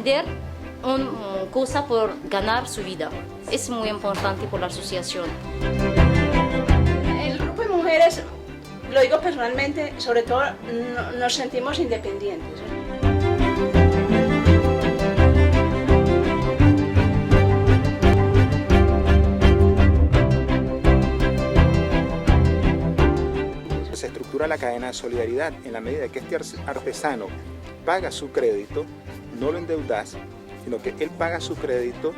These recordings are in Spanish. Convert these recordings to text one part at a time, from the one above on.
vender una cosa por ganar su vida. Es muy importante por la asociación. El grupo de mujeres, lo digo personalmente, sobre todo nos sentimos independientes. Se estructura la cadena de solidaridad en la medida que este artesano paga su crédito, no lo endeudas, sino que él paga su crédito,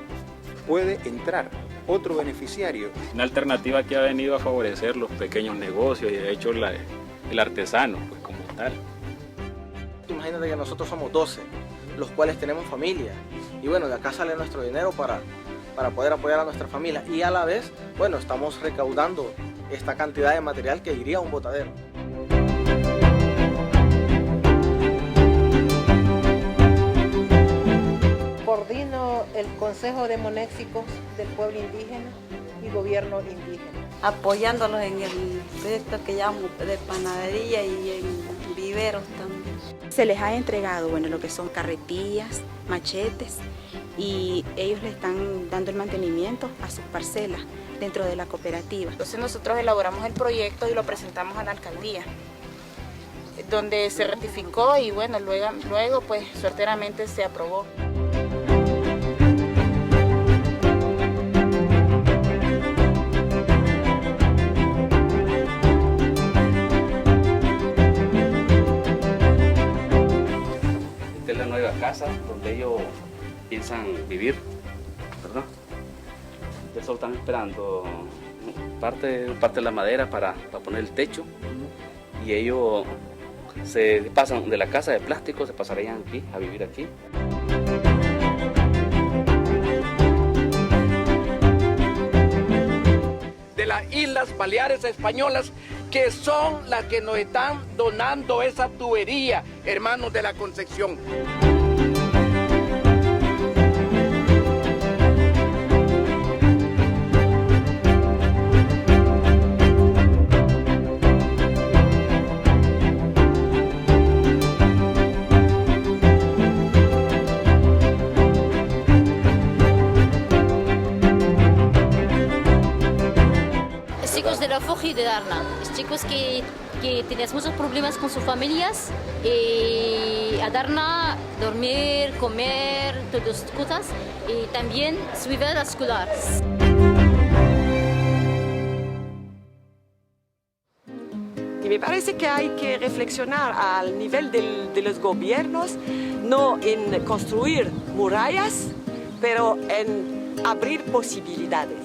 puede entrar otro beneficiario. Una alternativa que ha venido a favorecer los pequeños negocios y de hecho el artesano, pues como tal. Imagínate que nosotros somos 12, los cuales tenemos familia, y bueno, de acá sale nuestro dinero para poder apoyar a nuestra familia, y a la vez, bueno, estamos recaudando esta cantidad de material que iría a un botadero. Coordino el Consejo de Monéxicos del Pueblo Indígena y Gobierno Indígena. Apoyándolos en el proyecto que llamo de panadería y en viveros también. Se les ha entregado, bueno, lo que son carretillas, machetes, y ellos le están dando el mantenimiento a sus parcelas dentro de la cooperativa. Entonces nosotros elaboramos el proyecto y lo presentamos a la alcaldía, donde se ratificó y bueno, luego pues suerteramente se aprobó. Esta es la nueva casa donde ellos piensan vivir, ¿verdad? Ya solo están esperando parte de la madera para poner el techo, y ellos se pasan de la casa de plástico, se pasarían aquí a vivir aquí. De las Islas Baleares Españolas, que son las que nos están donando esa tubería, hermanos de la Concepción. Chicos de la FOJI de Darna, chicos que tienen muchos problemas con sus familias, y a Darna dormir, comer, todas las cosas, y también su vida escolar. Y me parece que hay que reflexionar al nivel de los gobiernos, no en construir murallas, pero en abrir posibilidades.